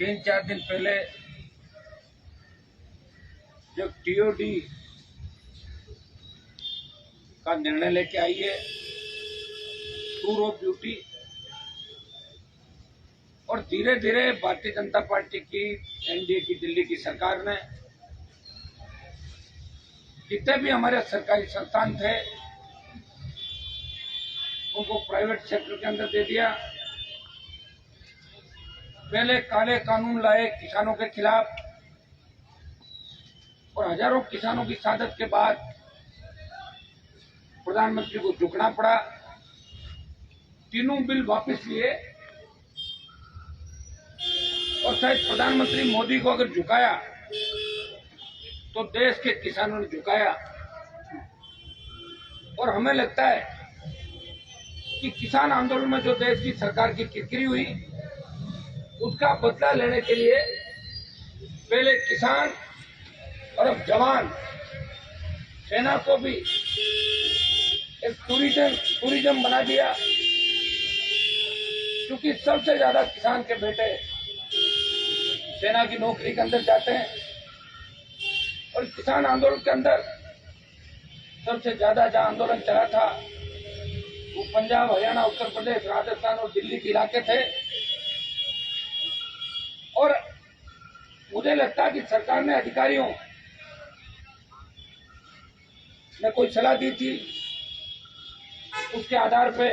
3-4 दिन पहले जो टीओडी का निर्णय लेके आई है, टूर ऑफ ड्यूटी, और धीरे धीरे भारतीय जनता पार्टी की एनडीए की दिल्ली की सरकार ने जितने भी हमारे सरकारी संस्थान थे उनको प्राइवेट सेक्टर के अंदर दे दिया। पहले काले कानून लाए किसानों के खिलाफ और हजारों किसानों की शहादत के बाद प्रधानमंत्री को झुकना पड़ा। तीनों बिल वापस लिए और शायद प्रधानमंत्री मोदी को अगर झुकाया तो देश के किसानों ने झुकाया। और हमें लगता है कि किसान आंदोलन में जो देश की सरकार की किरकिरी हुई उसका बदला लेने के लिए पहले किसान और अब जवान सेना को भी एक टूरिज्म बना दिया, क्योंकि सबसे ज्यादा किसान के बेटे सेना की नौकरी के अंदर जाते हैं। और किसान आंदोलन के अंदर सबसे ज्यादा जहां आंदोलन चला था वो पंजाब, हरियाणा, उत्तर प्रदेश, राजस्थान और दिल्ली के इलाके थे। और मुझे लगता है कि सरकार ने अधिकारियों ने कोई सलाह दी थी, उसके आधार पे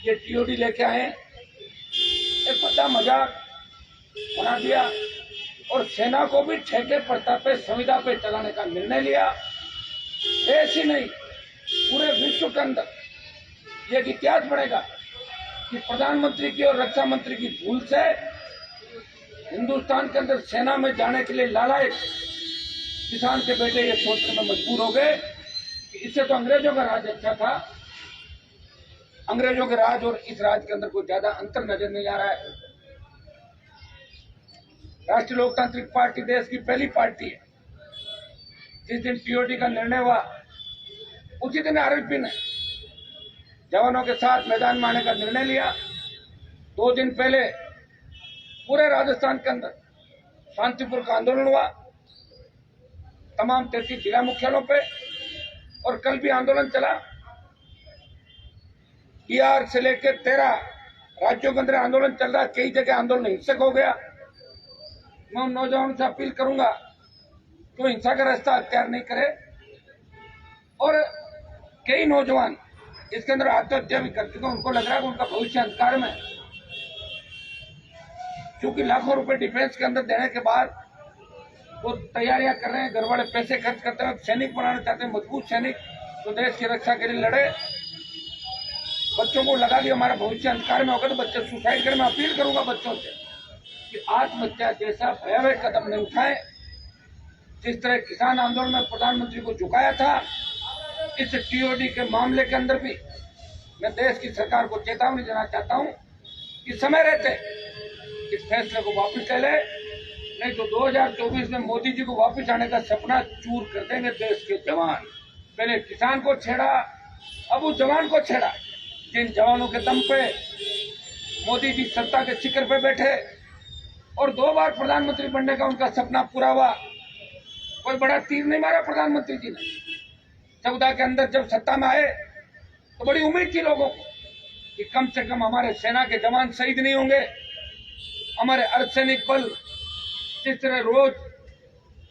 ये टीओडी लेके आए, एक बड़ा मजाक बना दिया और सेना को भी ठेके प्रथा पे, संविदा पे चलाने का निर्णय लिया। ऐसी नहीं, पूरे विश्व के अंदर ये इतिहास बनेगा कि प्रधानमंत्री की और रक्षा मंत्री की भूल से हिंदुस्तान के अंदर सेना में जाने के लिए लालायक किसान के बेटे ये सोचने में मजबूर हो गए कि इससे तो अंग्रेजों का राज अच्छा था। अंग्रेजों के राज और इस राज के अंदर कोई ज्यादा अंतर नजर नहीं आ रहा है। राष्ट्रीय लोकतांत्रिक पार्टी देश की पहली पार्टी है। जिस दिन टीओडी का निर्णय हुआ उसी दिन आरएलपी ने जवानों के साथ मैदान में आने का निर्णय लिया। 2 दिन पहले पूरे राजस्थान के अंदर शांतिपूर्वक आंदोलन हुआ, तमाम 33 जिला मुख्यालयों पे, और कल भी आंदोलन चला। बिहार से लेकर 13 राज्यों के अंदर आंदोलन चल रहा है। कई जगह आंदोलन हिंसक हो गया। मैं उन नौजवानों से अपील करूंगा कि हिंसा का रास्ता अख्तियार नहीं करे। और कई नौजवान इसके अंदर आत्महत्या भी कर चुके हैं। उनको लग रहा है कि उनका भविष्य अंधकार में, क्योंकि लाखों रुपए डिफेंस के अंदर देने के बाद वो तैयारियां कर रहे हैं, घर वाले पैसे खर्च करते हैं, सैनिक बनाना चाहते हैं, मजबूत सैनिक तो देश की रक्षा के लिए लड़े। बच्चों को लगा कि हमारा भविष्य अंधकार में होगा तो बच्चे सुसाइड करें। मैं अपील करूंगा बच्चों से कि आत्महत्या जैसा भयावह कदम नहीं उठाएं। जिस तरह किसान आंदोलन में प्रधानमंत्री को झुकाया था, इस टीओडी के मामले के अंदर भी मैं देश की सरकार को चेतावनी देना चाहता हूं कि समय रहते इस फैसले को वापस ले ले, नहीं तो 2024 में मोदी जी को वापस आने का सपना चूर कर देंगे देश के जवान। पहले किसान को छेड़ा, अब उस जवान को छेड़ा जिन जवानों के दम पे मोदी जी सत्ता के शिखर पे बैठे और 2 बार प्रधानमंत्री बनने का उनका सपना पूरा हुआ। कोई बड़ा तीर नहीं मारा प्रधानमंत्री जी ने। 14 के अंदर जब सत्ता में आए तो बड़ी उम्मीद थी लोगों को कि कम से कम हमारे सेना के जवान शहीद नहीं होंगे। हमारे अर्धसैनिक बल जिस तरह रोज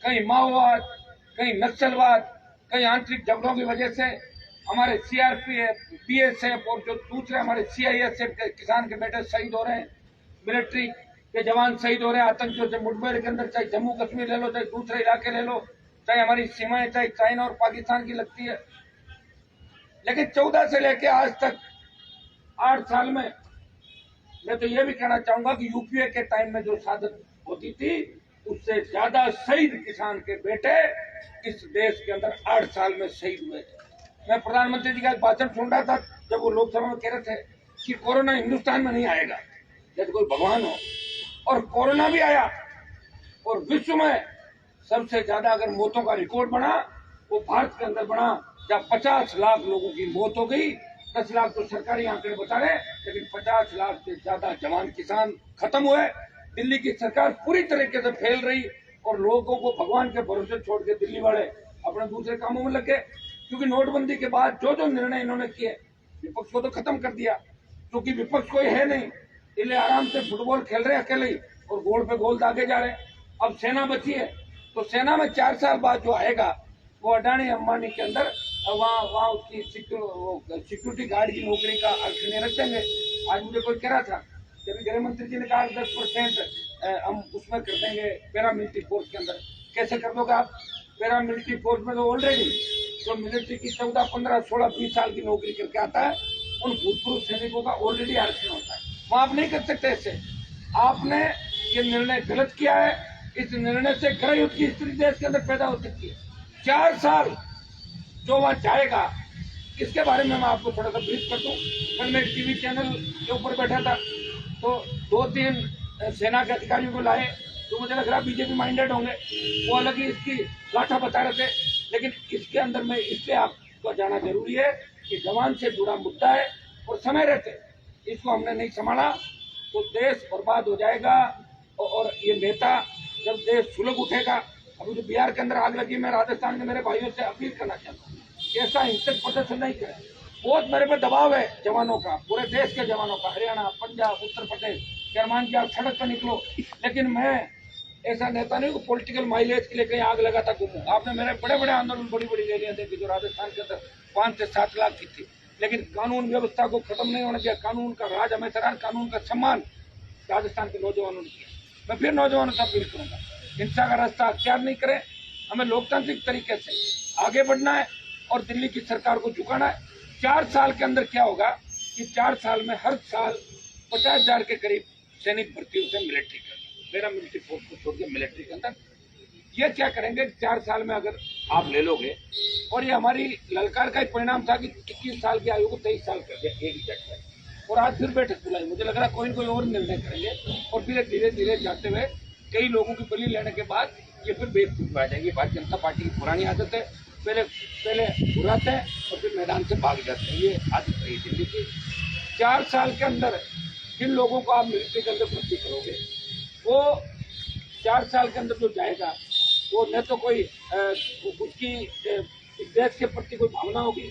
कहीं माओवाद, कहीं नक्सलवाद, कहीं आंतरिक झगड़ों की वजह से हमारे सीआरपीएफ, बीएसएफ और जो दूसरे हमारे सीआईएसएफ के किसान के बेटे शहीद हो रहे हैं, मिलिट्री के जवान शहीद हो रहे हैं आतंकियों से मुठभेड़ के अंदर, चाहे जम्मू कश्मीर ले लो, चाहे दूसरे इलाके ले लो, चाहे हमारी सीमाएं चाहे चाइना और पाकिस्तान की लगती है। लेकिन 14 से लेकर आज तक 8 साल में मैं तो ये भी कहना चाहूंगा कि यूपीए के टाइम में जो शहादत होती थी उससे ज्यादा शहीद किसान के बेटे इस देश के अंदर 8 साल में शहीद हुए थे। मैं प्रधानमंत्री जी का एक भाषण सुन रहा था जब वो लोकसभा में कह रहे थे कि कोरोना हिंदुस्तान में नहीं आएगा, जैसे कोई भगवान हो। और कोरोना भी आया और विश्व में सबसे ज्यादा अगर मौतों का रिकॉर्ड बना वो भारत के अंदर बना, जहाँ 50 लाख लोगों की मौत हो गई। 10 लाख तो सरकारी आंकड़े बता रहे, लेकिन 50 लाख से ज्यादा जवान किसान खत्म हुए। दिल्ली की सरकार पूरी तरीके से फेल रही और लोगों को भगवान के भरोसे छोड़ के दिल्ली वाले अपने दूसरे कामों में लगे। क्योंकि नोटबंदी के बाद जो जो निर्णय इन्होंने किए, विपक्ष को तो खत्म कर दिया, क्योंकि विपक्ष कोई है नहीं, इसलिए आराम से फुटबॉल खेल रहे हैं अकेले ही और गोल पे गोल दागे जा रहे हैं। अब सेना बची है, तो सेना में 4 साल बाद जो आएगा वो अडानी अंबानी के अंदर वहाँ उसकी सिक्योरिटी गार्ड की नौकरी का अर्थ नहीं रख देंगे। आज मुझे कोई कह रहा था, जब गृह मंत्री जी ने कहा 10% हम उसमें कर देंगे पैरामिलिट्री फोर्स के अंदर। कैसे कर दोगे आप? पैरामिलिट्री फोर्स में तो ऑलरेडी जो मिलिट्री की 14, 15, 16, 20 साल की नौकरी करके आता है, उन भूतपूर्व सैनिकों का ऑलरेडी आरक्षण होता है। वहां आप नहीं कर सकते ऐसे। आपने ये निर्णय गलत किया है। इस निर्णय से गृह युद्ध की स्थिति देश के अंदर पैदा हो सकती है। 4 साल जो वहां जाएगा, इसके बारे में मैं आपको थोड़ा सा ब्रीफ कर दूं। कल मैं टीवी चैनल के ऊपर बैठा था, तो 2-3 सेना के अधिकारियों को लाए जो मुझे लग रहा बीजेपी माइंडेड होंगे, वो अलग ही इसकी गाथा बता रहे थे। लेकिन इसके अंदर में इसलिए आपको जाना जरूरी है कि जवान से जुड़ा मुद्दा है और समय रहते इसको हमने नहीं संभाला तो देश बर्बाद हो जाएगा। और ये नेता जब देश सुलग उठेगा, अभी जो बिहार के अंदर आग लगी, मैं राजस्थान के मेरे भाइयों से अपील करना चाहता हूँ कि ऐसा हिंसक प्रदर्शन नहीं करें। बहुत मेरे पे दबाव है जवानों का, पूरे देश के जवानों का, हरियाणा, पंजाब, उत्तर प्रदेश, करमान की आप सड़क पर निकलो। लेकिन मैं ऐसा नेता नहीं हूँ पॉलिटिकल माइलेज के लिए कहीं आग लगाता घूमूं। आपने मेरे बड़े बड़े आंदोलन, बड़ी बड़ी रैलियां देखी जो राजस्थान के अंदर 5 से 7 लाख की थी। लेकिन कानून व्यवस्था को खत्म नहीं होना चाहिए। कानून का राज हमेशा रहा, कानून का सम्मान राजस्थान के नौजवानों ने किया। मैं फिर नौजवानों से अपील करूंगा, हिंसा का रास्ता अख्तियार नहीं करें। हमें लोकतांत्रिक तरीके से आगे बढ़ना है और दिल्ली की सरकार को झुकाना है। 4 साल के अंदर क्या होगा कि 4 साल में हर साल 50,000 के करीब सैनिक भर्ती होते हैं मिलिट्री के अंदर, पैरामिलिट्री फोर्स को छोड़ के मिलिट्री के अंदर। ये क्या करेंगे 4 साल में अगर आप ले लोगे, और ये हमारी ललकार का एक परिणाम था कि 21 साल की आयु को 23 साल कर दिया एक झटके, और आज फिर बैठक बुलाई। मुझे लग रहा कोई न कोई और निर्णय करेंगे और फिर धीरे धीरे जाते हुए कई लोगों की बलि लेने के बाद ये फिर बेवकूफ आ जाएगी। भारतीय जनता पार्टी की पुरानी आदत है, पहले बुराते हैं और फिर मैदान से भाग जाते हैं। ये आदत रही दिल्ली की। 4 साल के अंदर जिन लोगों को आप मिलिट्री के अंदर भर्ती करोगे, वो 4 साल के अंदर जो जाएगा वो न तो कोई उसकी देश के प्रति कोई भावना होगी,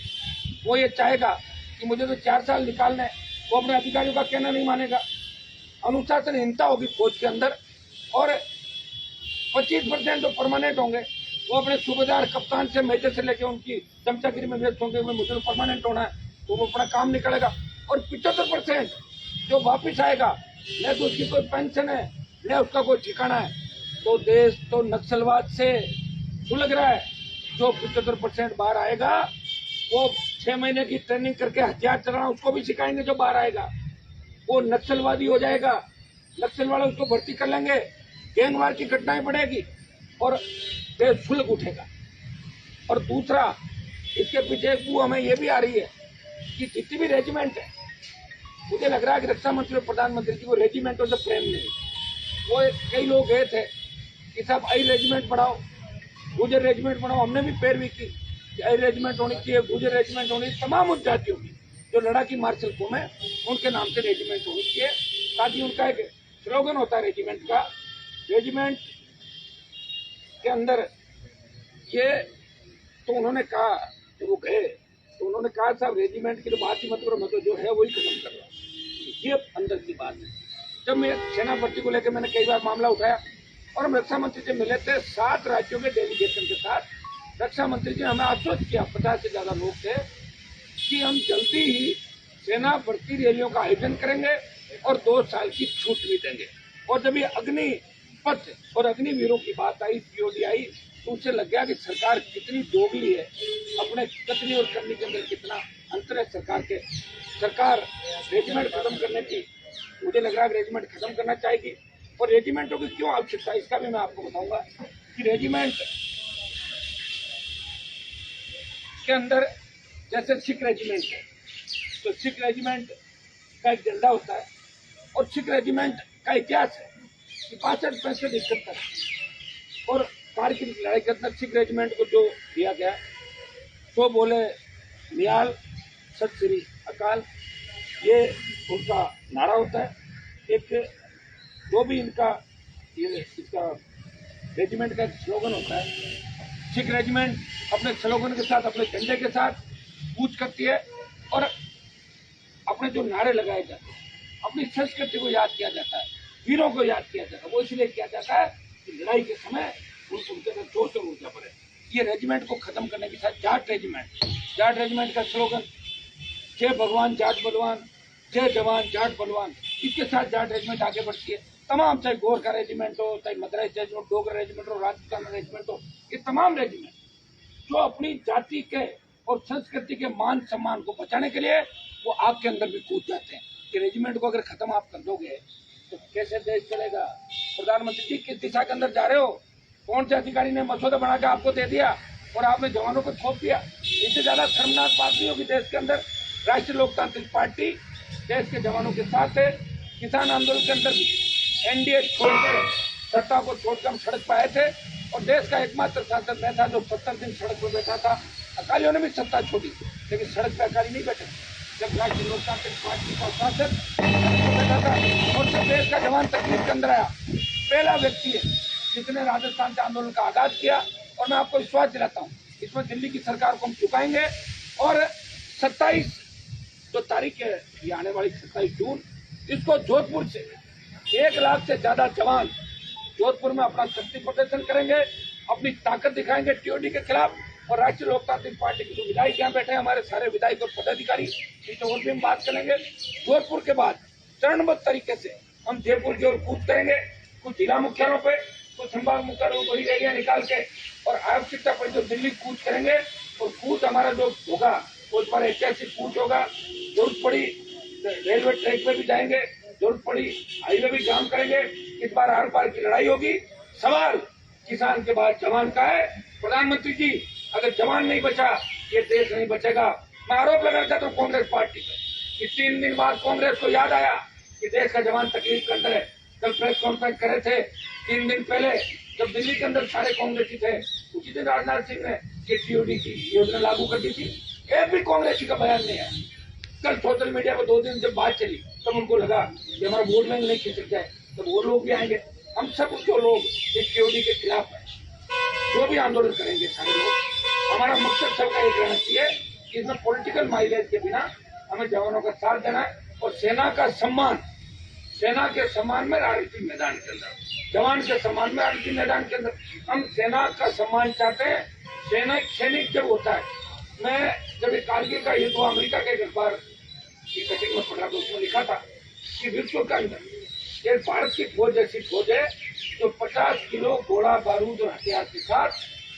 वो ये चाहेगा कि मुझे तो 4 साल निकालना है, वो अपने अधिकारियों का कहना नहीं मानेगा। अनुशासनहीनता होगी फौज के अंदर, और 25% जो परमानेंट होंगे वो अपने सूबेदार, कप्तान से, मेजर से लेकर उनकी चमचागिरी में व्यस्त होंगे। मुझे तो परमानेंट होना है, तो वो अपना काम निकलेगा। और 75% जो वापिस आएगा, न तो उसकी कोई पेंशन है न उसका कोई ठिकाना है। तो देश तो नक्सलवाद से सुलग रहा है। जो 75% बाहर आएगा वो 6 महीने की ट्रेनिंग करके हथियार चलाना उसको भी सिखाएंगे। जो बाहर आएगा वो नक्सलवादी हो जाएगा, नक्सल वाले उसको भर्ती कर लेंगे, गैंगवार की घटनाएं बढ़ेगी और देश सुलग उठेगा। और दूसरा, इसके पीछे एक हमें ये भी आ रही है कि जितनी भी रेजिमेंट है, मुझे लग रहा है कि रक्षा मंत्री और प्रधानमंत्री जी को रेजिमेंटों से प्रेम नहीं। वो कई लोग गए थे कि साहब आई रेजिमेंट बढ़ाओ, गुजर रेजिमेंट बढ़ाओ। हमने भी पैरवी की कि आई रेजिमेंट होनी चाहिए, गुजर रेजिमेंट होनी, तमाम उन जातियों की जो लड़ाकी मार्शल फॉर्म है उनके नाम से रेजिमेंट होनी चाहिए, ताकि उनका एक स्लोगन होता है रेजिमेंट का। रेजिमेंट के अंदर ये तो उन्होंने कहा, जब वो गए तो उन्होंने कहा साहब रेजिमेंट की तो बात ही मत करो, मैं तो जो है वही खत्म कर रहा हूँ। ये अंदर की बात है। जब मैं सेना भर्ती को लेकर मैंने कई बार मामला उठाया और हम रक्षा मंत्री से मिले थे 7 राज्यों के डेलीगेशन के साथ। रक्षा मंत्री जी ने हमें आश्वस्त किया, 50 से ज्यादा लोग थे, कि हम जल्दी ही सेना भर्ती रैलियों का आयोजन करेंगे और 2 साल की छूट भी देंगे। और जब ये अग्निपथ और अग्निवीरों की बात आई, सीओडी आई, तो उससे लग गया कि सरकार कितनी दोगली है, अपने कथनी और करनी के अंदर कितना अंतर है सरकार के। सरकार रेजिमेंट खत्म करने की, मुझे लग रहा है रेजिमेंट खत्म करना चाहेगी। और रेजिमेंटों की क्यों आवश्यकता है इसका भी मैं आपको बताऊंगा कि रेजिमेंट के अंदर जैसे सिख रेजिमेंट है, तो सिख रेजिमेंट का एक झंडा होता है और सिख रेजिमेंट का इतिहास है कि 65, 65, 71 और कारगिल की लड़ाई के अंदर सिख रेजिमेंट को जो दिया गया, तो बोले निहाल सत श्री अकाल, ये उनका नारा होता है। एक जो भी इनका इसका रेजिमेंट का स्लोगन होता है, सिख रेजिमेंट अपने स्लोगन के साथ, अपने झंडे के साथ कूच करती है और अपने जो नारे लगाए जाते हैं, अपनी संस्कृति को याद किया जाता है, वीरों को याद किया जाता है। वो इसलिए किया जाता है कि लड़ाई के समय उनके अंदर जोश और ऊर्जा बढ़े। ये रेजिमेंट को खत्म करने के साथ जाट रेजिमेंट का स्लोगन जय भगवान जाट बलवान, जय जवान जाट बलवान, इसके साथ जाट रेजिमेंट आगे बढ़ती है। तमाम, चाहे गोरखा रेजिमेंट हो, चाहे मद्रास रेजिमेंट, डोगरा रेजिमेंट हो, राजस्थान रेजिमेंट हो, ये तमाम रेजिमेंट जो अपनी जाति के और संस्कृति के मान सम्मान को बचाने के लिए वो आग के अंदर भी कूद जाते हैं। कि रेजिमेंट को अगर खत्म आप कर दोगे तो कैसे देश चलेगा? प्रधानमंत्री जी किस दिशा के अंदर जा रहे हो? कौन से अधिकारी ने मसौदा बना के आपको दे दिया और आपने जवानों को थोप दिया? इससे ज्यादा शर्मनाक बात नहीं होगी देश के अंदर। राष्ट्रीय लोकतांत्रिक पार्टी देश के जवानों के साथ है। किसान आंदोलन के अंदर भी एनडीए छोड़कर, सत्ता को छोड़कर हम सड़क पर आए थे और देश का एकमात्र सांसद मैं था जो 70 दिन सड़क पर बैठा था। अकालियों ने भी सत्ता छोड़ी, लेकिन सड़क पर अकाली नहीं बैठे। जब राष्ट्रीय लोकतांत्रिक पार्टी का सांसद बैठा था और जब देश का जवान तकलीफ के अंदर आया, पहला व्यक्ति है जिसने राजस्थान के आंदोलन का आगाज किया। और मैं आपको विश्वास दिलाता हूँ, इसमें दिल्ली की सरकार को हम चुकाएंगे। और 27 जो तारीख है, ये आने वाली 27 जून, इसको जोधपुर से 1 लाख से ज्यादा जवान जोधपुर में अपना शक्ति प्रदर्शन करेंगे, अपनी ताकत दिखाएंगे टीओडी के खिलाफ। और राष्ट्रीय लोकतांत्रिक पार्टी के जो विधायक यहाँ बैठे हैं, हमारे सारे विधायक और पदाधिकारी, इस और भी हम बात करेंगे। जोधपुर के बाद चरणबद्ध तरीके से हम जयपुर की ओर कूच करेंगे। कुछ जिला मुख्यालयों पे, कुछ संभाग मुख्यालयों को बड़ी रैलियां निकाल के और आवश्यकता पर जो दिल्ली कूच करेंगे। और कूच हमारा जो होगा वो हमारा ऐतिहासिक कूच होगा। जरूरत पड़ी रेलवे ट्रैक पे भी जाएंगे, जरूरत पड़ी हाईवे भी जाम करेंगे। इस बार हर बार की लड़ाई होगी। सवाल किसान के बाद जवान का है। प्रधानमंत्री जी, अगर जवान नहीं बचा ये देश नहीं बचेगा। मैं आरोप लगाना चाहता हूँ कांग्रेस पार्टी पर कि 3 दिन बाद कांग्रेस को याद आया कि देश का जवान तकलीफ के अंदर है। कल प्रेस कॉन्फ्रेंस करे थे 3 दिन पहले, जब दिल्ली के अंदर सारे कांग्रेसी थे, उसी दिन राजनाथ सिंह ने टीओडी की योजना लागू कर दी थी। एक भी कांग्रेसी का बयान नहीं है। कल सोशल मीडिया पर 2 दिन जब बात चली तब उनको लगा कि हमारा वोट बैंक नहीं खिसक जाए, तब वो लोग भी आएंगे। हम सब जो लोग इस टीओडी के खिलाफ है, जो भी आंदोलन करेंगे सारे लोग, हमारा मकसद सबका एक रहना चाहिए कि इसमें पॉलिटिकल माइलेज के बिना हमें जवानों का साथ देना है और सेना का सम्मान, सेना के सम्मान में राजनीतिक मैदान के अंदर, जवान के सम्मान में राजनीतिक मैदान के अंदर हम सेना का सम्मान चाहते हैं। सैनिक जब होता है, मैं जब एक कारगिल का युद्ध हुआ, अमेरिका के एक अखबार की कटिंग में पढ़ा तो उसमें लिखा था कि विश्व के अंदर एक भारत की फौज ऐसी फौज है जो 50 किलो गोला बारूद और हथियार के साथ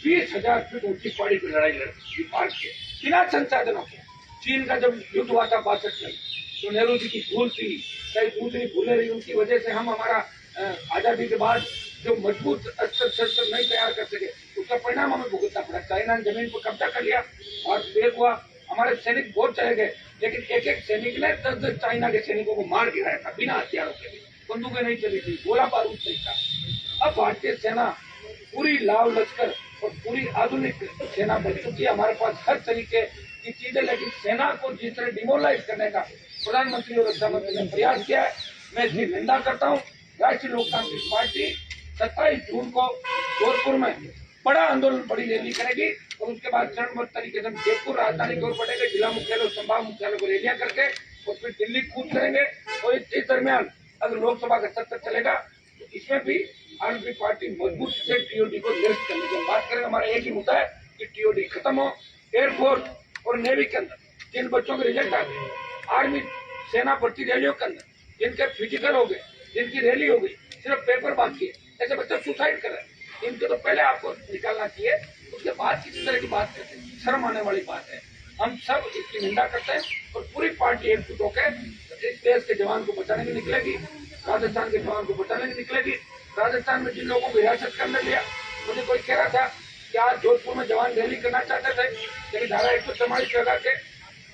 20,000 फीट ऊंची पहाड़ी पर लड़ाई लड़ी भारत के बिना संसाधनों के। चीन का जब युद्ध हुआ था 62 में, तो नेहरू जी की भूल थी, कई दूसरी भूलें रही, उनकी वजह से हम हमारा आजादी के बाद जो मजबूत अस्त्र शस्त्र नहीं तैयार कर सके, उसका परिणाम हमें भुगतना पड़ा। चाइना ने जमीन पर कब्जा कर लिया और फेक हुआ। हमारे सैनिक बहुत चले गए, लेकिन एक एक सैनिक ने 10 चाइना के सैनिकों को मार गिराया था बिना हथियारों के। बंदूकें नहीं चली थी, गोला बारूद नहीं था। अब भारतीय सेना पूरी लाव लश्कर और पूरी आधुनिक सेना बन चुकी है। हमारे पास हर तरीके की चीजें, लेकिन सेना को जिस तरह डिमोलाइज करने का प्रधानमंत्री और रक्षा मंत्री ने प्रयास किया है, मैं इसकी निंदा करता हूँ। राष्ट्रीय लोकतांत्रिक पार्टी 27 जून को जोधपुर में बड़ा आंदोलन, बड़ी रैली करेगी और उसके बाद चरणबद्ध तरीके से जयपुर राजधानी की ओर बढ़ेंगे, जिला मुख्यालय और संभाग मुख्यालय को रैलियां करके और फिर दिल्ली कूच करेंगे। और इस दरमियान अगर लोकसभा का सत्र चलेगा तो इसमें भी आरएलपी पार्टी मजबूत से टीओडी को निरस्त करने की बात करेंगे। हमारा एक ही मुद्दा है कि टीओडी खत्म हो। एयरफोर्स और नेवी के अंदर जिन बच्चों के रिजल्ट आ गए, आर्मी सेना भर्ती रैलियों के अंदर जिनके फिजिकल हो गए, जिनकी रैली हो गई, सिर्फ पेपर बाकी है, ऐसे बच्चे सुसाइड कर रहे हैं, इनके तो पहले आपको निकालना चाहिए, उसके बाद किसी तरह की बात करते हैं। शर्म आने वाली बात है। हम सब इसकी निंदा करते हैं और पूरी पार्टी एकजुट होकर इस देश के जवान को बचाने की निकलेगी, राजस्थान के जवान को बचाने की निकलेगी। राजस्थान में जिन लोगों को हिरासत करने लिया, मुझे कोई कह रहा था कि आज जोधपुर में जवान रैली करना चाहते थे, लेकिन धारा 144 लगा के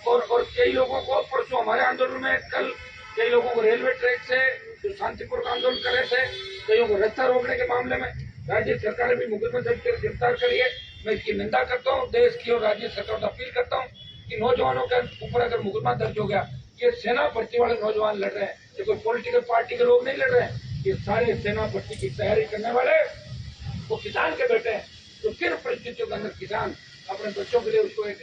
और कई लोगों को परसों हमारे आंदोलन में, कल कई लोगों को रेलवे ट्रैक से जो शांतिपूर्वक आंदोलन कर रहे थे, कईयों को रास्ता रोकने के मामले में राज्य सरकार ने भी मुकदमा दर्ज कर गिरफ्तार करी है। मैं इसकी निंदा करता हूँ। देश की और राज्य सरकार को अपील करता हूँ कि नौजवानों के ऊपर अगर मुकदमा दर्ज हो गया, ये सेना भर्ती वाले नौजवान लड़ रहे हैं, ये कोई पॉलिटिकल पार्टी के लोग नहीं लड़ रहे हैं, ये सारे सेना भर्ती की तैयारी करने वाले वो किसान के बेटे हैं, तो किन परिस्थितियों के अंदर किसान अपने बच्चों के लिए उसको एक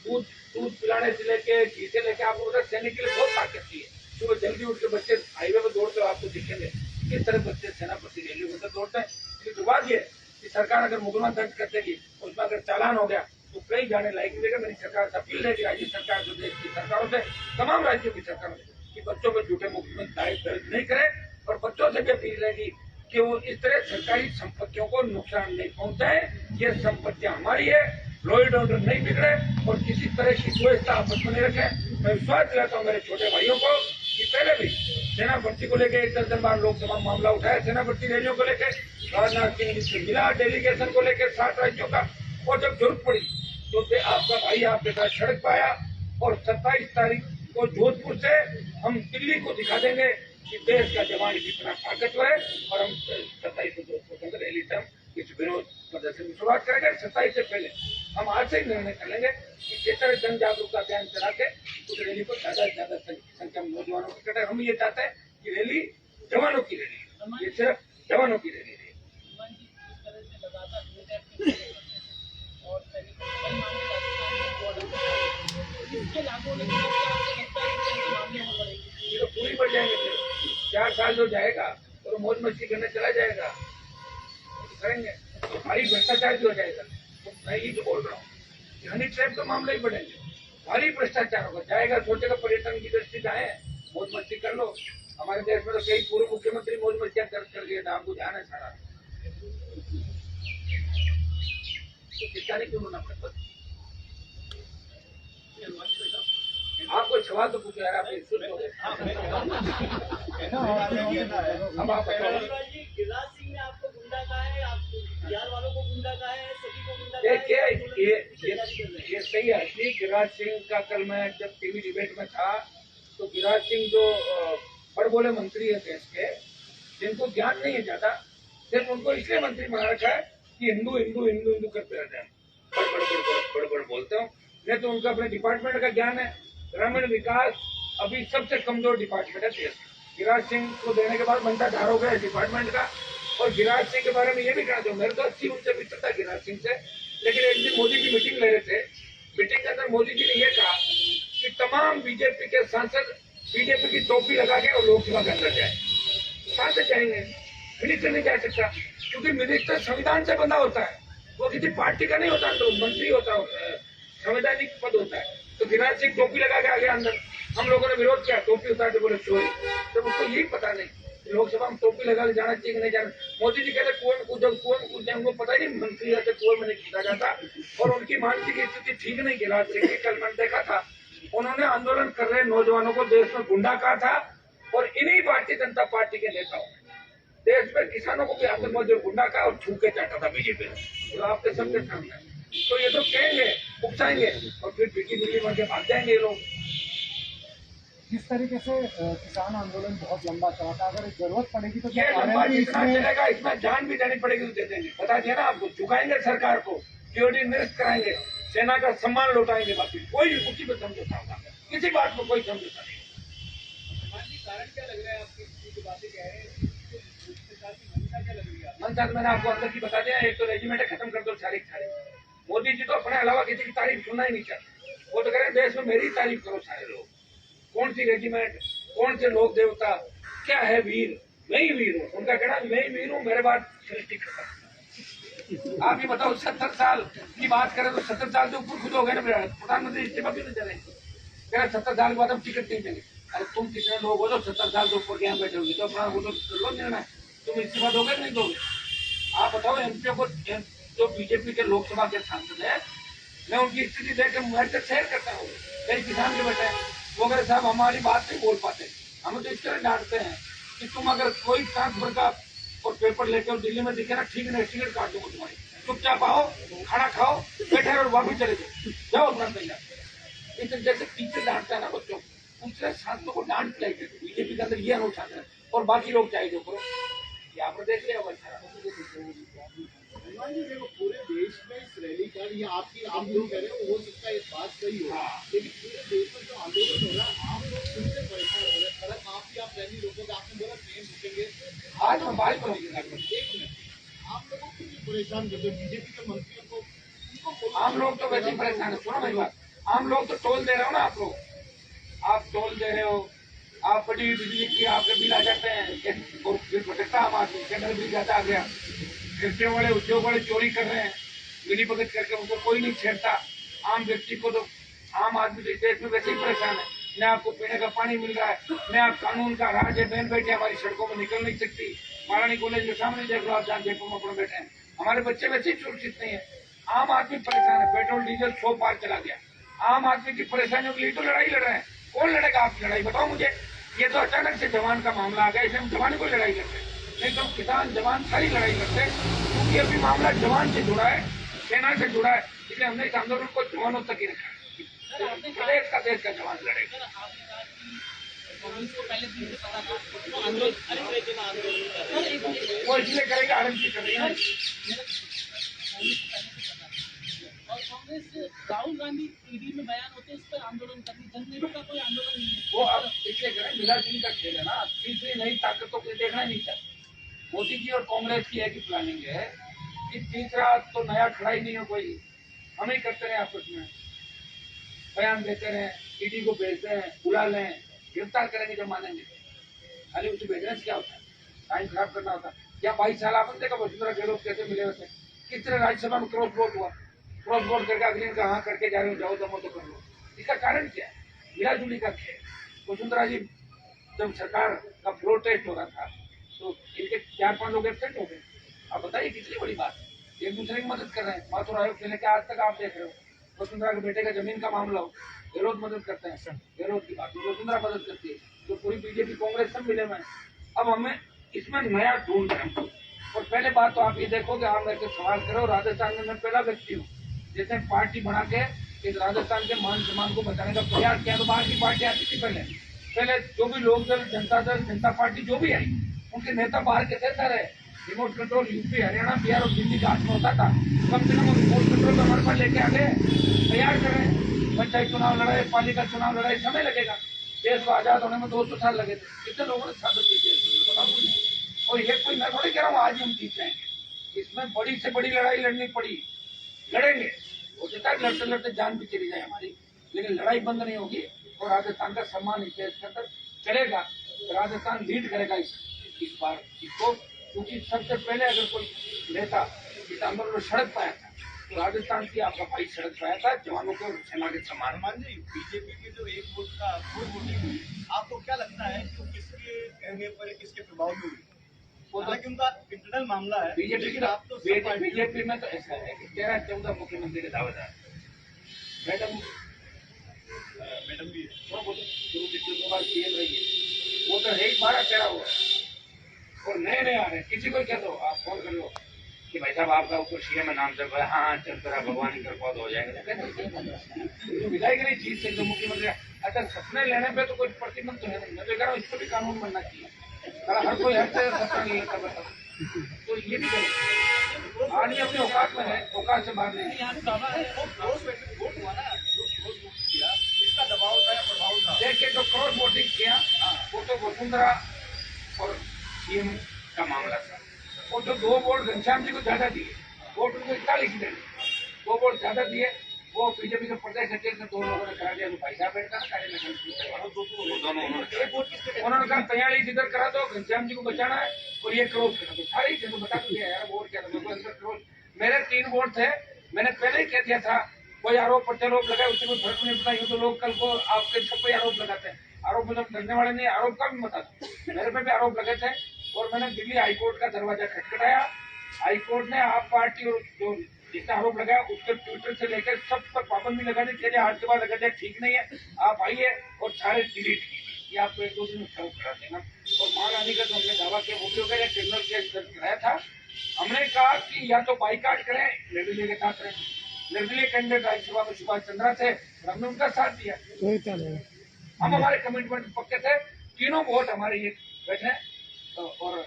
दूध दूध पिलाने से लेके घी से लेके आपको पता सैनिक के लिए बहुत ताकत चाहिए। सुबह जल्दी उठ के बच्चे हाईवे पर दौड़ते हो, आपको दिखेंगे किस तरह बच्चे सेना भर्ती रैली में दौड़ते हैं। इसकी दुर्भाग्य है कि सरकार अगर मुकदमा दर्ज कर देगी, उसमें अगर चालान हो गया तो कई जाने लायक मिलेगा। मेरी सरकार से अपील है कि राज्य सरकार जो देश की सरकारों से, तमाम राज्यों की सरकारों से, कि बच्चों पर झूठे मुकदमे दर्ज नहीं करे, और बच्चों से भी अपील है कि वो इस तरह सरकारी संपत्तियों को नुकसान नहीं पहुंचाए। ये संपत्तियां हमारी है, लॉ एंड ऑर्डर नहीं बिगड़े और किसी तरह की द्वेषता आपस में नहीं रखें। मैं विश्वास दिलाता हूँ मेरे छोटे भाइयों को कि पहले भी सेना भर्ती को लेकर 1 दर्जन बार लोकसभा मामला उठाया, सेना भर्ती रैलियों को लेकर राजनाथ सिंह से मिला, डेलीगेशन को लेकर 7 राज्यों का, और जब जरूरत पड़ी तो आपका भाई आपके साथ सड़क पाया। और 27 तारीख को जोधपुर से हम दिल्ली को दिखा देंगे कि देश का जवान कितना ताकतवर है, और हम 27 को जोधपुर के अंदर रैली से हम इस विरोध प्रदर्शन की शुरुआत करेंगे। 27 से पहले हम आज से ही निर्णय कर लेंगे कि किस तरह जन जागरूकता अभियान चला के उस रैली को ज्यादा से ज्यादा संख्या में नौजवानों की कटे। हम ये चाहते हैं कि रैली जवानों की रैली, ये सिर्फ जवानों की रैली है। ये तो पूरी बढ़ जाएंगे, 4 साल जो जाएगा और मौज मस्ती करने चला जाएगा, करेंगे भारी भ्रष्टाचार जो हो जाएगा। तो मैं ये जो बोल रहा हूँ, हनी ट्रैप का मामला ही बढ़ेंगे, भारी भ्रष्टाचार होगा, जाएगा सोचेगा पर्यटन की दृष्टि का है, मौज मस्ती कर लो। हमारे देश में तो कई पूर्व मुख्यमंत्री मौज मस्तियां कर दिए था, आपको ध्यान है सारा। तो किसका नहीं क्यों होना पड़ता? आपको सवाल तो पूछा यार, आप सुन लो। अब आप गिरिराज सिंह ने आपको गुंडा कहा है, आपको बिहार वालों को गुंडा कहा है, सभी को गुंडा देखिए ये सही है कि गिरिराज सिंह का कल मैं जब टीवी डिबेट में था तो गिरिराज सिंह जो बड़बोले मंत्री है देश के, जिनको ज्ञान नहीं है ज्यादा, सिर्फ उनको इसलिए मंत्री बना रखा है कि हिंदू हिंदू हिंदू हिंदू करते रहते हैं, बड़ बोलते हो। नहीं तो उनका अपने डिपार्टमेंट का ज्ञान है। ग्रामीण विकास अभी सबसे कमजोर डिपार्टमेंट है देश। गिरिराज सिंह को देने के बाद बनता ढार हो गया डिपार्टमेंट का। और गिरिराज सिंह के बारे में ये भी कहना चाहूँ, मेरे तो अच्छी उनसे मित्रता था गिरिराज सिंह से, लेकिन एक दिन मोदी की मीटिंग ले रहे थे, मीटिंग के अंदर मोदी जी ने यह कहा कि तमाम बीजेपी के सांसद बीजेपी की टोपी लगा के और लोकसभा के अंदर जाए। कहाँ से जाएंगे? मिनिस्टर नहीं जा सकता, क्योंकि मिनिस्टर संविधान से बंधा होता है, वो किसी पार्टी का नहीं होता, तो मंत्री होता है, संवैधानिक पद होता है। तो गिरिराज सिंह टोपी लगा के आ गया अंदर, हम लोगों ने विरोध किया, टोपी उतार के बोले चोरी। तो उसको यही पता नहीं लोकसभा में टोपी लगा के जाना चाहिए कि नहीं जाना। मोदी जी कहते कुएं में कूद जाए, उनको पता ही नहीं मंत्री रहते कुएं में नहीं कूदा जाता। और उनकी मानसिक स्थिति ठीक नहीं गिरिराज सिंह की, कल मैंने देखा था उन्होंने आंदोलन कर रहे नौजवानों को देश में गुंडा कहा था। और इन्हीं भारतीय जनता पार्टी के नेताओं देश में किसानों को भी आतंकवादी गुंडा कहा और छू के चाहता था बीजेपी ने, तो आपके सबके सामने। तो ये तो कहेंगे, उकसाएंगे और फिर पीटी बिल्ली बन के भाग जाएंगे ये लोग। जिस तरीके से किसान आंदोलन बहुत लंबा चला था, अगर जरूरत पड़ेगी तो ये लंबा जितना चलेगा इसमें जान भी देनी पड़ेगी तो दे देंगे। बता दिया ना आपको, झुकाएंगे सरकार को, सीओडी निरस्त कराएंगे, सेना का सम्मान लौटाएंगे, बाकी कोई उसी पर समझौता होगा, किसी बात को कोई समझौता नहीं। कारण क्या लग रहा है आपकी बातें कह रहे हैं, मंशा मैंने आपको अंदर की बता दिया। एक तो रेजिमेंट खत्म कर दो सारी। मोदी जी तो अपने अलावा किसी की तारीफ सुनना ही नहीं चाहते, वो तो कह रहे देश में मेरी तारीफ करो सारे लोग। कौन सी रेजिमेंट, कौन से लोक देवता, क्या है वीर? मैं ही वीर हूँ, उनका कहना मैं ही वीर हूँ, मेरे बाद सृष्टि खत्म। आप ही बताओ 70 साल की बात करें तो 70 साल से ऊपर खुद हो गए ना, प्रधानमंत्री इस्तीफा क्यों नहीं दे रहे? कह रहे 70 साल के बाद हम टिकट नहीं देंगे। अरे तुम कितने लोग हो जो 70 साल से ऊपर यहाँ बैठे होंगे, तो अपना वो तो लो निर्णय, तुम इस्तीफा दोगे नहीं दोगे? आप बताओ एमपीओ को, जो बीजेपी के लोकसभा के सांसद है, मैं उनकी स्थिति देखकर मोबाइल से शेयर करता हूँ। कई किसान के बेटे वो अगर साहब हमारी बात नहीं बोल पाते, हमें तो इस तरह डांटते हैं कि तुम अगर कोई ट्रांसफर का और पेपर लेके और दिल्ली में दिखे ना, ठीक है टिकट काट दूंगा तुम्हारी, चुपचाप आओ, खाना खाओ, बैठे और वापिस चले जाओ अपना तैयार। इस जैसे टीचर डांटता है ना बच्चों, दूसरे छात्रों को डांट पिलाई देते। बीजेपी के अंदर ये अनुशासन है और बाकी लोग चाहे जो करो। यहाँ पर देख लिया देखो पूरे देश में इस रैली का, ये आपकी आप लोग कह रहे हो, हो सकता है इस बात सही हो, लेकिन पूरे देश में जो आंदोलन हो रहा है, आप लोग खुद से परेशान हो रहे हैं। सड़क माफी आप रैली रोकोगे, आपने बोला ट्रेन रुकेंगे। आज मैं बाइक पर हूँ। आप लोगों को क्यों परेशान करते हो? बीजेपी के मंत्रियों को उनको बोलो। आम लोग तो वैसे ही परेशान है। सुनो मेरी बात, आम लोग तो टोल दे रहे हो ना, आप टोल दे रहे हो, आप बड़ी बिजली की आपके बिल आ जाते हैं, और फिर भटकता आम आदमी केंद्र बिल ज्यादा आ गया, फैक्ट्रियों वाले उद्योग वाले चोरी कर रहे हैं, मिली भगत करके उनको कोई नहीं छेड़ता। आम व्यक्ति को तो, आम आदमी तो इस देश में वैसे ही परेशान है। न आपको पीने का पानी मिल रहा है, न आप कानून का राज है, बहन बेटे हमारी सड़कों में निकल नहीं सकती। महारानी कॉलेज के सामने देख लो आप, जहाँ जयपुर में अपने बैठे हैं, हमारे बच्चे वैसे ही सुरक्षित नहीं है। आम आदमी परेशान है, पेट्रोल डीजल 100 पार चला गया। आम आदमी की परेशानियों के लिए तो लड़ाई लड़ रहे हैं। कौन लड़ेगा आपकी लड़ाई, बताओ मुझे। ये तो अचानक से जवान का मामला आ गया, इसलिए हम जवान को लड़ाई लड़ते हैं, नहीं तो किसान जवान सारी लड़ाई लड़ते हैं, क्योंकि अभी मामला जवान से जुड़ा है, सेना से जुड़ा है, इसलिए हमने इस आंदोलन को जवानों तक ही रखा है। देश का जवान लड़ेगा। कांग्रेस को पहले दिन से पता था वो आंदोलन वो इसलिए करेगा, आरएमसी करेगा। और कांग्रेस राहुल गांधी ईडी में बयान होते उस पर आंदोलन करनी, जननेता का कोई आंदोलन नहीं है। वो अब इसलिए करें, मिलाजुली का खेल है ना, तीसरी नई ताकतों को देखना ही नहीं चाहिए। मोदी जी और कांग्रेस की एक ही प्लानिंग है कि तीसरा तो नया खड़ा ही नहीं हो कोई, हम ही करते रहे आपस में, बयान देते रहे, ईडी को भेजते हैं, बुला लें, गिरफ्तार करेंगे जब मानेंगे। खाली उसे भेजने से क्या होता है, टाइम खराब करना होता है। या 22 साल आपने देखा वसुंधरा गहलोत कैसे मिले होते, किस तरह राज्यसभा में क्रॉस वोट हुआ, क्रॉस वोट करके अग्रिम का हाँ करके जा रहे हो, जाओ दमो तो कर लो। इसका कारण क्या है, मिलाजुली का खेल। वसुंधरा जी जब सरकार का फ्लोर टेस्ट हो रहा था तो इनके 4-5 लोग एबसेंट हो गए। आप बताइए कितनी बड़ी बात है, एक दूसरे की मदद कर रहे हैं। माथुर आयोग से लेकर आज तक आप देख रहे हो, वसुंधरा के बेटे का जमीन का मामला हो, गहलोत मदद करते हैं, गहलोत की बात वसुंधरा मदद करती है, तो पूरी बीजेपी कांग्रेस सब मिले हुए हैं। अब हमें इसमें नया ढूंढ रहे हैं। और पहले बात तो आप ये देखोगे, आप मेरे से सवाल करो, राजस्थान में मैं पहला व्यक्ति हूँ जिसने पार्टी बना के इस राजस्थान के मान सम्मान को बचाने का प्रयास किया। तो बाहर की पार्टी आती थी पहले जो भी लोक दल, जनता पार्टी जो भी आई, उनके नेता बाहर के थे रहे। Remote control UP, Haryana, Bihar और दिल्ली का हाथ में होता था। कम से कम रिमोट कंट्रोल तो हमारे पास लेके आ गए, तैयार करें। पंचायत चुनाव लड़ाई, पालिका चुनाव लड़ाई, समय लगेगा। देश को आजाद होने में 200 साल लगे थे, कितने लोगों ने साथ दी थी। और ये कोई, मैं थोड़ी कह रहा हूँ आज हम जीत जाएंगे, इसमें बड़ी से बड़ी लड़ाई लड़नी पड़ी, लड़ेंगे। हो सकता है लड़ते लड़ते जान भी चली जाए हमारी, लेकिन लड़ाई बंद नहीं होगी। और राजस्थान का सम्मान इस देश के अंदर चलेगा, राजस्थान लीड करेगा इस बार इसको, क्योंकि सबसे पहले अगर कोई नेता इस आंदोलन में सड़क पाया था तो राजस्थान की आपका भाई सड़क पाया था, जवानों के और सेना के सम्मान। मान जी, बीजेपी के जो एक वोट का वोट वोटिंग हुई, आपको क्या लगता है कि वो किसके कहने पर, किसके प्रभाव में हुई? हालांकि उनका इंटरनल मामला है। बीजेपी की आप तो सब पार्टी- बीजेपी में तो ऐसा है कि 13-14 मुख्यमंत्री के दावेदार, मैडम भी है। दो बार सीएम रही है, वो तो है ही 12-13 हुआ, और नए नए आ रहे हैं। किसी को कह दो, आप फोन कर लो कि भाई साहब आपका ऊपर सीएम में नाम चल रहा है, हाँ चल रहा, भगवान की कृपा हो जाएगा। विधायक नहीं जीत सकते मुख्यमंत्री। अच्छा, सपने लेने पे तो कोई प्रतिबंध तो है नहीं, मैं तो कह रहा हूँ इसको भी कानून बनना चाहिए। हर कोई हर तरह सपना नहीं लेता बता, तो ये भी करें। आदमी अपने औकात में है, औकात से बाहर नहीं। यहाँ पे बाबा है, वो क्रॉस वोट हुआ ना, जो क्रॉस वोट किया, इसका दबाव था या प्रभाव था? देखिए, जो क्रॉस वोटिंग किया वो तो वसुंधरा और सीएम का मामला था। और जो 2 वोट घनश्याम जी को ज्यादा दिए, वोट उनको 41 दिए, 2 वोट ज्यादा दिए, वो बीजेपी के प्रदेश अध्यक्ष ने 2 लोगों ने करा दिया, तो भाई साहब बैठा दोनों उन्होंने कहा 43 इधर करा दो, घनश्याम जी को बचाना है, और ये क्रॉस करा दो। सारे ही बता दिया यार, वोट क्या था, मेरे 3 वोट थे, मैंने पहले ही कह दिया था। कोई आरोप प्रत्यारोप लगाए, उससे कोई फर्क नहीं पड़ता। यूँ तो लोग कल को आपके सब पे आरोप लगाते हैं, आरोप मतलब डरने वाले नहीं, आरोप का भी मत आता। मेरे पे भी आरोप लगे थे, और मैंने दिल्ली हाईकोर्ट का दरवाजा खटखटाया। हाईकोर्ट ने आप पार्टी और जो जिसने आरोप लगाया उसके ट्विटर से लेकर सब पर पाबंदी लगाने के लिए, आज के बाद अगर ठीक नहीं है आप आइए और सारे डिलीट कीजिए, ये आपको 1-2 दिन में सर्व करा देना। और महारानी का जो हमने दावा किया वो भी हो गया, क्रिमिनल केस दर्ज कराया था। हमने कहा कि या तो बाइकाट करें, निर्दलीय के साथ रहें। निर्दलीय कैंडिडेट राज्यसभा में सुभाष चंद्रा थे, हमने उनका साथ दिया। हम हमारे कमिटमेंट पक्के थे, तीनों वोट हमारे ये बैठे, और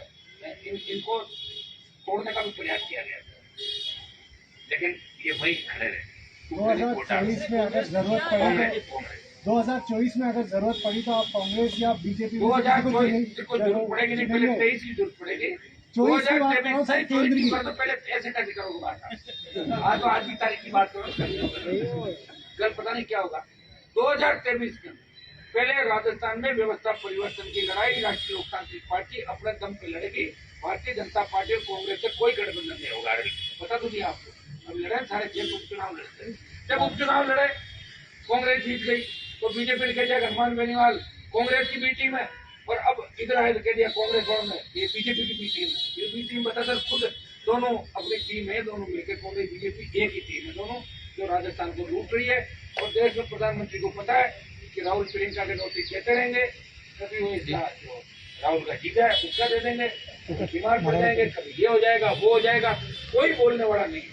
इनको तोड़ने का भी प्रयास किया गया, लेकिन ये वही खड़े रहे। 2040 में अगर जरूरत पड़ेगी 2024 में अगर जरूरत पड़ी तो आप कांग्रेस या बीजेपी में से किसी को 2024 की कोई जरूरत पड़ेगी नहीं, पहले 23 की जरूरत पड़ेगी। 24 की बात करो सर, केंद्र की। तो पहले ऐसे कैसे करोगे बात? आज तो आज की तारीख की बात करो, कल पता नहीं क्या होगा। 2023 के पहले राजस्थान में व्यवस्था परिवर्तन की लड़ाई राष्ट्रीय लोकतांत्रिक पार्टी अपने दम पे लड़ेगी। भारतीय जनता पार्टी और कांग्रेस से कोई गठबंधन नहीं होगा। पता तो नहीं आपको? अब लड़े सारे 6 उपचुनाव लड़ते। जब उपचुनाव लड़े कांग्रेस जीत गई तो बीजेपी ने कह दिया हनुमान बेनीवाल कांग्रेस की बी टीम है, और अब इधर आए तो कह दिया कांग्रेस वालों ने ये बीजेपी की बी टीम है। ये बी टीम बता सर खुद दोनों अपनी टीम है, दोनों मिलकर कांग्रेस बीजेपी एक ही टीम है दोनों, जो राजस्थान को लूट रही है। और देश में प्रधानमंत्री को पता है कि राहुल प्रियंका के नोटिस देते रहेंगे, कभी वो इसका राहुल का जीता है उसका दे देंगे, बीमार पड़ जाएंगे, कभी ये हो जाएगा वो हो जाएगा, कोई बोलने वाला नहीं।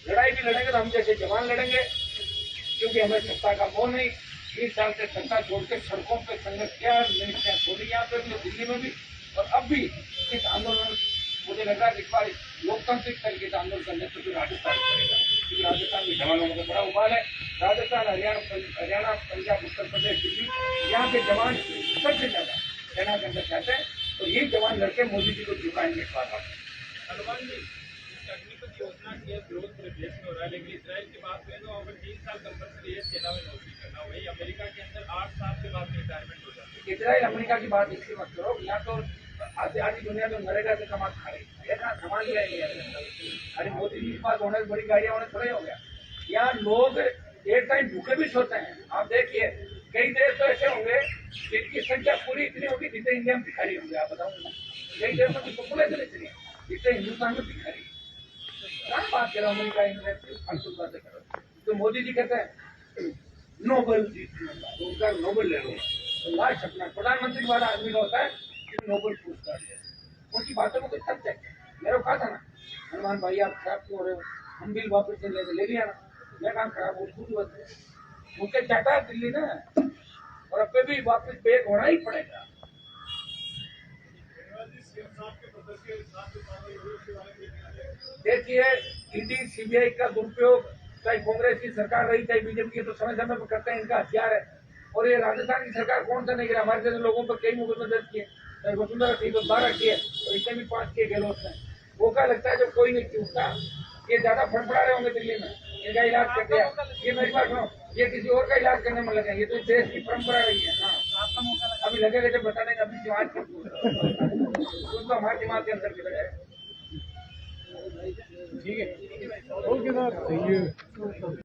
लड़ाई भी लड़ेंगे तो हम जैसे जवान लड़ेंगे, क्योंकि हमें सत्ता का मोह नहीं। 20 साल से सत्ता छोड़ के सड़कों पर संघर्ष किया, मिनिस्ट्रियां छोड़ी यहाँ पे भी, दिल्ली में भी, और अब भी इस आंदोलन मुझे लग रहा है इस बार लोकतांत्रिक तरीके से आंदोलन करने से फिर राजस्थान करेगा, क्योंकि राजस्थान में जवानों का बड़ा उबाल है। राजस्थान, हरियाणा, पंजाब, उत्तर प्रदेश, दिल्ली, यहाँ के जवान सबसे ज्यादा सेना के अंदर चाहते हैं, और ये जवान लड़के मोदी जी को झुकाएंगे इस बार। हनुमान जी, इस अग्निपथ योजना के विरोध पूरे देश में हो रहा है, लेकिन इसराइल की बात करें तो अगर 3 साल कंपल्सरी है सेना में नौकरी करना, वही अमेरिका के अंदर 8 साल के बाद रिटायरमेंट हो जाती है। इसराइल अमेरिका की बात इसकी मत करो, यहाँ तो आधी दुनिया में नरेगा से कमा खा रही है, कहाँ कमा लिया है। अरे मोदी जी के पास होने बड़ी गाड़ियां होने थोड़े हो गया। यहाँ लोग एक टाइम भूखे भी सोते हैं। आप देखिए कई देश तो ऐसे होंगे जिनकी संख्या पूरी इतनी होगी जितने इंडिया में भिखारी होंगे। आप बताऊंगा कई देशों की पॉपुलेशन इतनी है जितने हिंदुस्तान में भिखारी। क्या बात करो अमेरिका इंग्लैंड की फालतू बातें करो। तो मोदी जी कहते हैं नोबेल जीत उनका नोबेल ले लो, तो लास्ट अपना प्रधानमंत्री वाला आदमी का होता है कि नोबेल पुरस्कार दिया। उनकी बातों में कोई तथ्य है? मेरे को कहा था ना हनुमान भाई आप खराब क्यों हो रहे हो, हम बिल वापस ले लिया ना। मैं काम खराब हो खुद मुझे चाहता है दिल्ली ना, और अब भी वापस बैक होना ही पड़ेगा। देखिए ईडी सीबीआई का दुरुपयोग चाहे कांग्रेस की सरकार रही चाहे बीजेपी की, तो समय समय पर करते हैं, इनका हथियार है। और ये राजस्थान की सरकार कौन सा नहीं गिरा, हमारे जैसे लोगों पर कई मुकदमे दर्ज किए, चाहे वसुंधरा थी तो 12 किए, और इससे भी 5 किए गहलोत ने। वो क्या लगता है जब कोई नहीं चूकता, ये ज्यादा फड़फड़ा रहे होंगे दिल्ली में, इनका इलाज कर दिया। ये मेरी बात सुनो, ये किसी और का इलाज करने में लगे, ये तो देश की परंपरा रही है। हाँ अभी लगेगा जब बता देंगे अभी दिमाग तो हमारे दिमाग के अंदर भी है। ठीक है, ओके सर, थैंक यू।